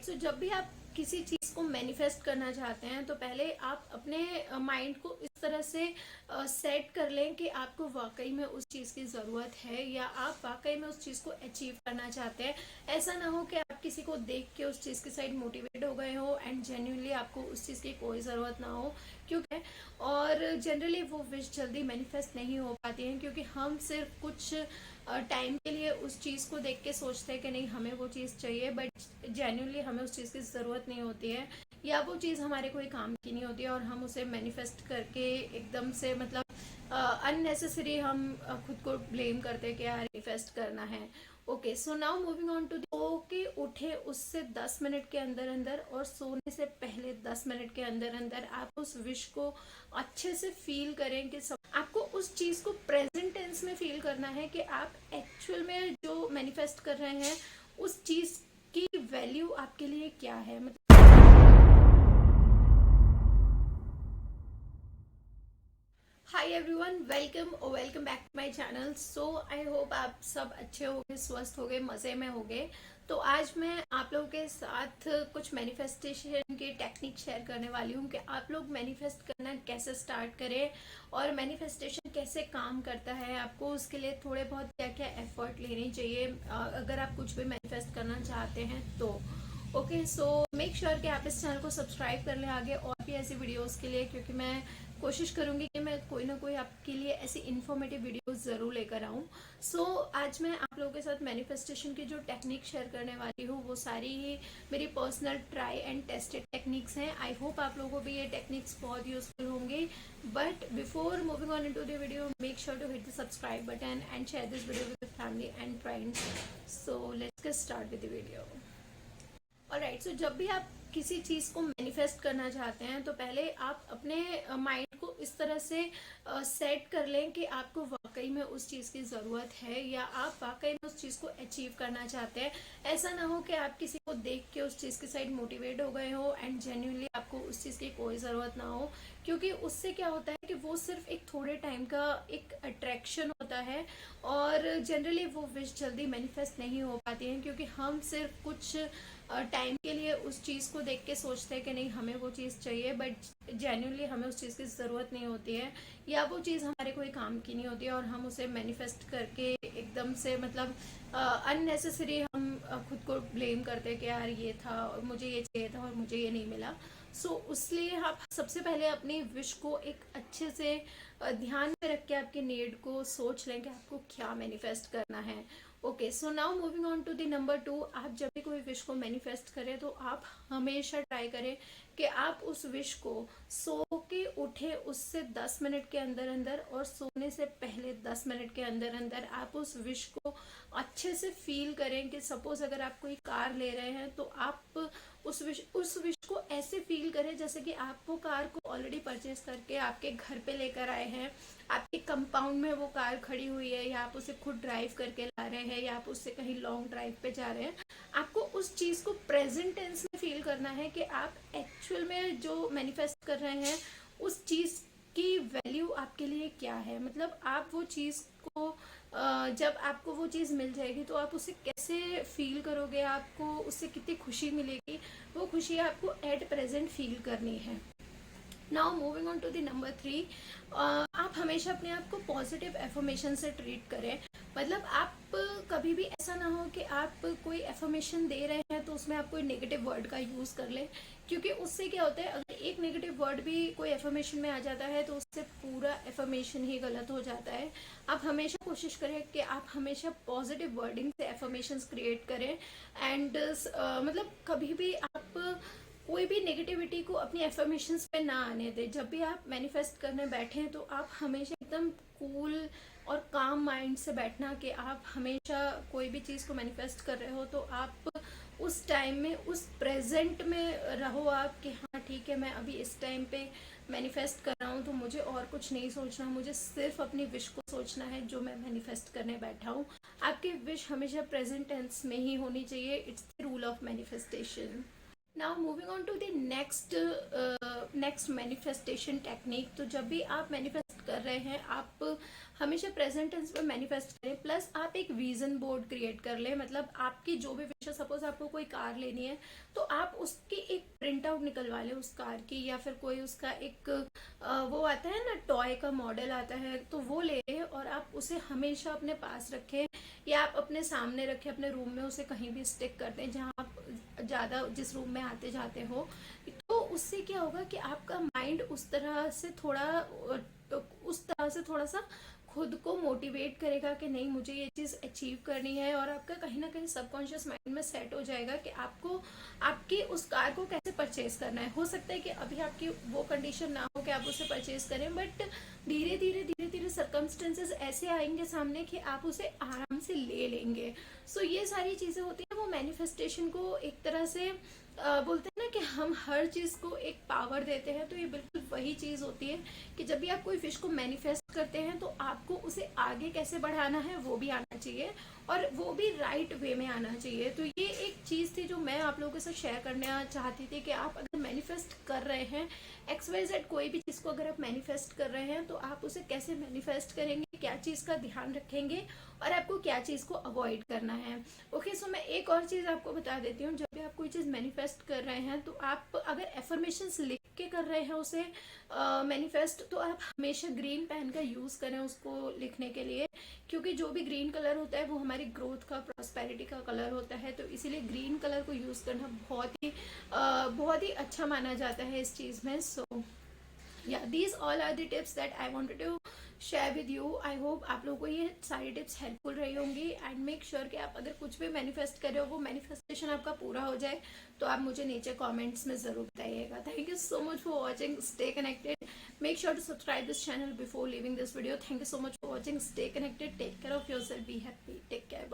Right. सो जब भी आप किसी चीज को मैनिफेस्ट करना चाहते हैं तो पहले आप अपने माइंड को इस तरह से सेट कर लें कि आपको वाकई में उस चीज की जरूरत है या आप वाकई में उस चीज को अचीव करना चाहते हैं। ऐसा ना हो कि आप किसी को देख के उस चीज के साइड मोटिवेट हो गए हो एंड जेन्युइनली आपको उस चीज की कोई जरूरत ना हो। क्योंकि और जनरली वो विश जल्दी मैनिफेस्ट नहीं हो पाती हैं क्योंकि हम सिर्फ कुछ टाइम के लिए उस चीज़ को देख के सोचते हैं कि नहीं हमें वो चीज़ चाहिए, बट जेन्युइनली हमें उस चीज़ की ज़रूरत नहीं होती है या वो चीज़ हमारे कोई काम की नहीं होती है और हम उसे मैनिफेस्ट करके एकदम से मतलब अननेसेसरी हम खुद को ब्लेम करते हैं कि यार मैनिफेस्ट करना है। Okay, so now moving on to so के उठे उससे 10 मिनट के अंदर अंदर और सोने से पहले 10 मिनट के अंदर अंदर आप उस विश को अच्छे से फील करें कि सब आपको उस चीज को प्रेजेंट टेंस में फील करना है कि आप एक्चुअल में जो मैनिफेस्ट कर रहे हैं उस चीज की वैल्यू आपके लिए क्या है। मतलब hi everyone, welcome back to my channel. So I hope आप सब अच्छे होंगे, स्वस्थ होंगे, मज़े में होंगे। तो आज मैं आप लोगों के साथ कुछ मैनिफेस्टेशन की टेक्निक शेयर करने वाली हूँ कि आप लोग मैनिफेस्ट करना कैसे स्टार्ट करें और मैनिफेस्टेशन कैसे काम करता है। आपको उसके लिए थोड़े बहुत क्या क्या एफर्ट लेने चाहिए अगर आप कुछ भी मैनिफेस्ट करना चाहते हैं तो। ओके, सो मेक श्योर कि आप इस चैनल को सब्सक्राइब कर लें आगे और भी ऐसी वीडियोस के लिए, क्योंकि मैं कोशिश करूंगी कि मैं कोई ना कोई आपके लिए ऐसी इन्फॉर्मेटिव वीडियोस ज़रूर लेकर आऊँ। सो आज मैं आप लोगों के साथ मैनिफेस्टेशन की जो टेक्निक शेयर करने वाली हूँ वो सारी ही मेरी personal tried and tested techniques हैं। आई होप आप लोगों को भी ये टेक्निक्स बहुत यूजफुल होंगे। But before moving on into the video, make sure to hit the subscribe button and share this video with family and friends. So let's get start with the video. Alright, so जब भी आप किसी चीज को manifest करना चाहते हैं तो पहले आप अपने माइंड को इस तरह से सेट कर लें कि आपको वाकई में उस चीज की जरूरत है या आप वाकई में उस चीज को अचीव करना चाहते हैं। ऐसा ना हो कि आप किसी को देख के उस चीज के साइड मोटिवेट हो गए हो एंड जेन्युइनली आपको उस चीज की कोई जरूरत ना हो। क्योंकि उससे क्या होता है कि वो सिर्फ एक थोड़े टाइम का एक अट्रैक्शन होता है और जनरली वो विश जल्दी मैनिफेस्ट नहीं हो पाती हैं क्योंकि हम सिर्फ कुछ टाइम के लिए उस चीज़ को देख के सोचते हैं कि नहीं हमें वो चीज़ चाहिए, बट जेन्युइनली हमें उस चीज़ की ज़रूरत नहीं होती है या वो चीज़ हमारे कोई काम की नहीं होती है और हम उसे मैनिफेस्ट करके एकदम से मतलब अननेसेसरी हम खुद को ब्लेम करते हैं कि यार ये था और मुझे ये चाहिए था और मुझे ये नहीं मिला। सो इसलिए आप सबसे पहले अपनी विश को एक अच्छे से ध्यान में रख के आपके नीड को सोच लें कि आपको क्या मैनिफेस्ट करना है। Okay, so now moving on to the number 2। आप जब भी कोई विश को मैनिफेस्ट करें तो आप हमेशा ट्राई करें कि आप उस विश को सो के उठे उससे 10 मिनट के अंदर अंदर और सोने से पहले 10 मिनट के अंदर अंदर आप उस विश को अच्छे से फील करें कि सपोज अगर आप कोई कार ले रहे हैं तो आप उस विश को ऐसे फील करें जैसे कि आप वो कार को ऑलरेडी परचेज करके आपके घर पे लेकर आए हैं, आपके कंपाउंड में वो कार खड़ी हुई है या आप उसे खुद ड्राइव करके ला रहे हैं या आप उससे कहीं लॉन्ग ड्राइव पे जा रहे हैं। आपको उस चीज को प्रेजेंट टेंस में फील करना है कि आप एक्चुअल में जो मैनिफेस्ट कर रहे हैं उस चीज की वैल्यू आपके लिए क्या है। मतलब आप वो चीज को जब आपको वो चीज़ मिल जाएगी तो आप उसे कैसे फील करोगे, आपको उससे कितनी खुशी मिलेगी, वो खुशी आपको एट प्रेजेंट फील करनी है। Now moving on to the number 3। आप हमेशा अपने आप को पॉजिटिव एफर्मेशन से ट्रीट करें। मतलब आप कभी भी ऐसा ना हो कि आप कोई एफर्मेशन दे रहे हैं तो उसमें आप कोई नेगेटिव वर्ड का यूज़ कर लें, क्योंकि उससे क्या होता है अगर एक नेगेटिव वर्ड भी कोई एफर्मेशन में आ जाता है तो उससे पूरा एफर्मेशन ही गलत हो जाता है। आप हमेशा कोशिश करें कि आप हमेशा पॉजिटिव वर्डिंग से एफर्मेशंस क्रिएट करें एंड मतलब कभी भी आप कोई भी नेगेटिविटी को अपनी एफर्मेशंस पे ना आने दें। जब भी आप मैनिफेस्ट करने बैठें तो आप हमेशा एकदम कूल और काम माइंड से बैठना कि आप हमेशा कोई भी चीज़ को मैनिफेस्ट कर रहे हो तो आप उस टाइम में उस प्रेजेंट में रहो आप कि हाँ ठीक है, मैं अभी इस टाइम पे मैनिफेस्ट कर रहा हूँ तो मुझे और कुछ नहीं सोचना, मुझे सिर्फ अपनी विश को सोचना है जो मैं मैनिफेस्ट करने बैठा हूँ। आपकी विश हमेशा प्रेजेंट टेंस में ही होनी चाहिए। It's the rule of manifestation. Now moving on to the next manifestation technique. तो जब भी आप मैनिफेस्ट कर रहे हैं आप हमेशा प्रेजेंट टेंस में मैनिफेस्ट करें। प्लस आप एक विजन बोर्ड क्रिएट कर लें, मतलब आपकी जो भी विश है, सपोज आपको कोई कार लेनी है तो आप उसकी एक प्रिंट आउट निकलवा लें उस कार की, या फिर कोई उसका एक वो आता है ना, टॉय का मॉडल आता है, तो वो ले लें और आप उसे हमेशा अपने पास रखें, या आप अपने सामने रखें, अपने रूम में उसे कहीं भी स्टिक कर दें जहाँ आप ज़्यादा जिस रूम में आते जाते हो। तो उससे क्या होगा कि आपका माइंड उस तरह से थोड़ा सा खुद को मोटिवेट करेगा कि नहीं मुझे ये चीज़ अचीव करनी है, और आपका कहीं ना कहीं सबकॉन्शियस माइंड में सेट हो जाएगा कि आपको आपकी उस कार को कैसे परचेज करना है। हो सकता है कि अभी आपकी वो कंडीशन ना हो कि आप उसे परचेज करें, बट धीरे धीरे सर्कमस्टेंसेस ऐसे आएंगे सामने कि आप उसे आराम से ले लेंगे। सो ये सारी चीज़ें होती हैं, वो मैनिफेस्टेशन को एक तरह से बोलते हैं ना कि हम हर चीज़ को एक पावर देते हैं, तो ये बिल्कुल वही चीज़ होती है कि जब भी आप कोई विश को मैनिफेस्ट करते हैं तो आपको उसे आगे कैसे बढ़ाना है वो भी आना चाहिए, और वो भी राइट वे में आना चाहिए। तो ये एक चीज़ थी जो मैं आप लोगों के साथ शेयर करना चाहती थी कि आप अगर मैनिफेस्ट कर रहे हैं XYZ कोई भी चीज़ को, अगर आप मैनिफेस्ट कर रहे हैं तो आप उसे कैसे मैनिफेस्ट करेंगे, क्या चीज़ का ध्यान रखेंगे, और आपको क्या चीज़ को अवॉइड करना है। ओके, सो मैं एक और चीज़ आपको बता देती हूँ, जब भी आप कोई चीज़ मैनिफेस्ट कर रहे हैं तो आप अगर एफर्मेशंस लिख के कर रहे हैं उसे मैनिफेस्ट, तो आप हमेशा ग्रीन पेन का यूज़ करें उसको लिखने के लिए, क्योंकि जो भी ग्रीन कलर होता है वो हमारी ग्रोथ का, प्रॉस्पेरिटी का कलर होता है, तो इसीलिए ग्रीन कलर को यूज़ करना बहुत ही अच्छा माना जाता है इस चीज़ में। सो yeah, these all are the tips that I wanted to share with you. I hope आप लोगों को ये सारी टिप्स हेल्पफुल रही होंगी, एंड मेक श्योर कि आप अगर कुछ भी मैनिफेस्ट कर रहे हो वो मैनिफेस्टेशन आपका पूरा हो जाए, तो आप मुझे नीचे कमेंट्स में ज़रूर बताइएगा। Thank you so much for watching, stay connected, make sure to subscribe this channel before leaving this video. Thank you so much for watching, stay connected, take care of yourself, be happy, take care.